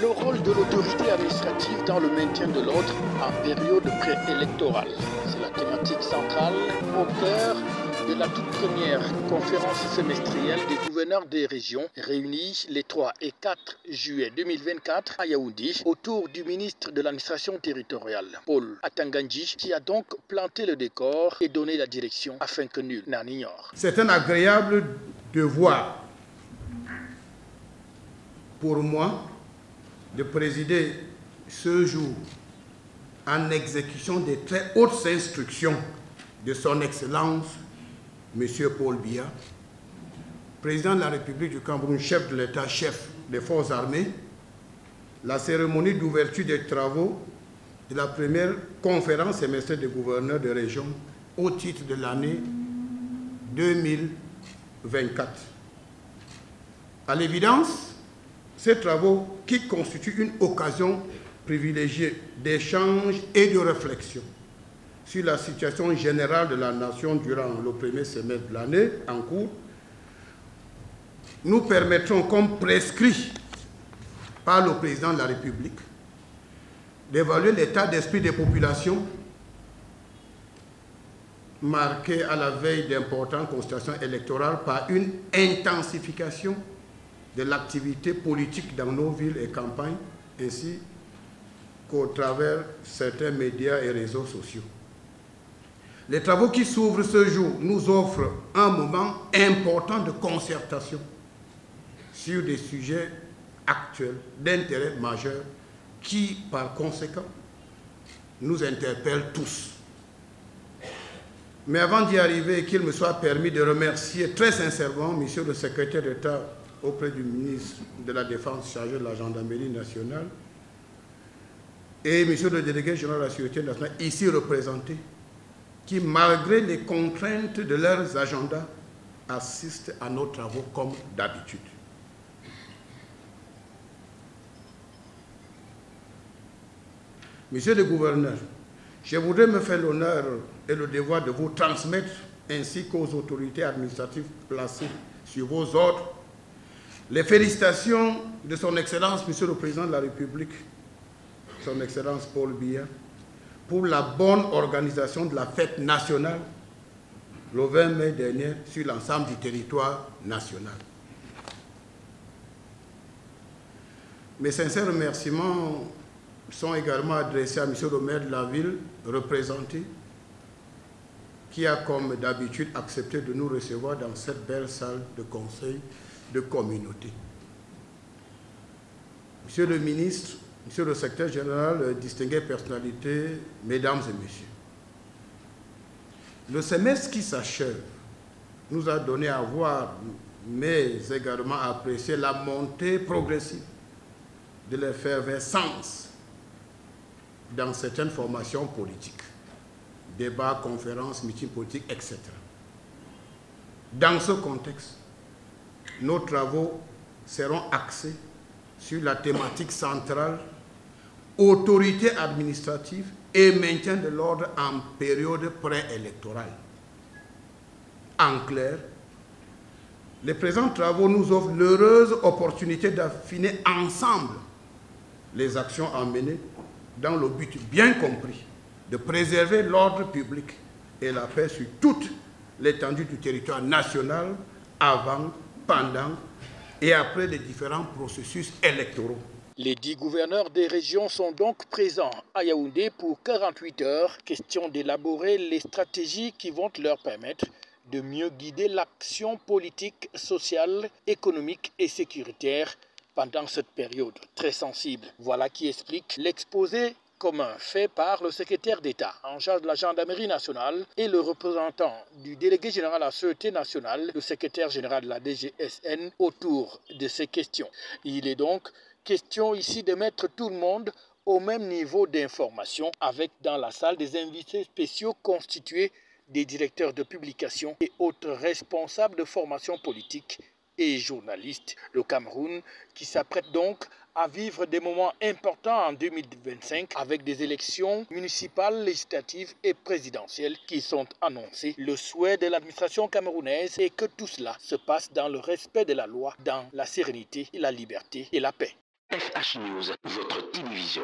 Le rôle de l'autorité administrative dans le maintien de l'ordre en période préélectorale. C'est la thématique centrale au cœur de la toute première conférence semestrielle des gouverneurs des régions réunis les 3 et 4 juillet 2024 à Yaoundé autour du ministre de l'administration territoriale, Paul Atangandji, qui a donc planté le décor et donné la direction afin que nul n'en ignore. C'est un agréable devoir pour moi de présider ce jour en exécution des très hautes instructions de son Excellence, M. Paul Biya, président de la République du Cameroun, chef de l'État, chef des forces armées, la cérémonie d'ouverture des travaux de la première conférence semestrielle des gouverneurs de région au titre de l'année 2024. À l'évidence, ces travaux qui constituent une occasion privilégiée d'échange et de réflexion sur la situation générale de la nation durant le premier semestre de l'année en cours, nous permettront, comme prescrit par le président de la République, d'évaluer l'état d'esprit des populations marqué à la veille d'importantes consultations électorales par une intensification de l'activité politique dans nos villes et campagnes, ainsi qu'au travers certains médias et réseaux sociaux. Les travaux qui s'ouvrent ce jour nous offrent un moment important de concertation sur des sujets actuels d'intérêt majeur qui, par conséquent, nous interpellent tous. Mais avant d'y arriver, qu'il me soit permis de remercier très sincèrement M. le secrétaire d'État auprès du ministre de la Défense chargé de la gendarmerie nationale et M. le délégué général de la Sécurité nationale ici représenté, qui, malgré les contraintes de leurs agendas, assistent à nos travaux comme d'habitude. Monsieur le gouverneur, je voudrais me faire l'honneur et le devoir de vous transmettre, ainsi qu'aux autorités administratives placées sur vos ordres, les félicitations de son Excellence, Monsieur le Président de la République, son Excellence Paul Biya, pour la bonne organisation de la fête nationale le 20 mai dernier sur l'ensemble du territoire national. Mes sincères remerciements sont également adressés à M. le maire de la ville représentée, qui a comme d'habitude accepté de nous recevoir dans cette belle salle de conseil de communauté. Monsieur le ministre, Monsieur le secrétaire général, distinguées personnalités, mesdames et messieurs, le semestre qui s'achève nous a donné à voir, mais également à apprécier la montée progressive de l'effervescence dans certaines formations politiques, débats, conférences, meetings politiques, etc. Dans ce contexte, nos travaux seront axés sur la thématique centrale autorité administrative et maintien de l'ordre en période préélectorale. En clair, les présents travaux nous offrent l'heureuse opportunité d'affiner ensemble les actions à mener dans le but bien compris de préserver l'ordre public et la paix sur toute l'étendue du territoire national avant, pendant et après les différents processus électoraux. Les 10 gouverneurs des régions sont donc présents à Yaoundé pour 48 heures, question d'élaborer les stratégies qui vont leur permettre de mieux guider l'action politique, sociale, économique et sécuritaire pendant cette période très sensible. Voilà qui explique l'exposé commun fait par le secrétaire d'État en charge de la gendarmerie nationale et le représentant du délégué général à la Sûreté nationale, le secrétaire général de la DGSN, autour de ces questions. Il est donc question ici de mettre tout le monde au même niveau d'information avec dans la salle des invités spéciaux constitués des directeurs de publication et autres responsables de formation politique et journalistes. Le Cameroun qui s'apprête donc à vivre des moments importants en 2025 avec des élections municipales, législatives et présidentielles qui sont annoncées. Le souhait de l'administration camerounaise est que tout cela se passe dans le respect de la loi, dans la sérénité, la liberté et la paix. FH News, votre télévision.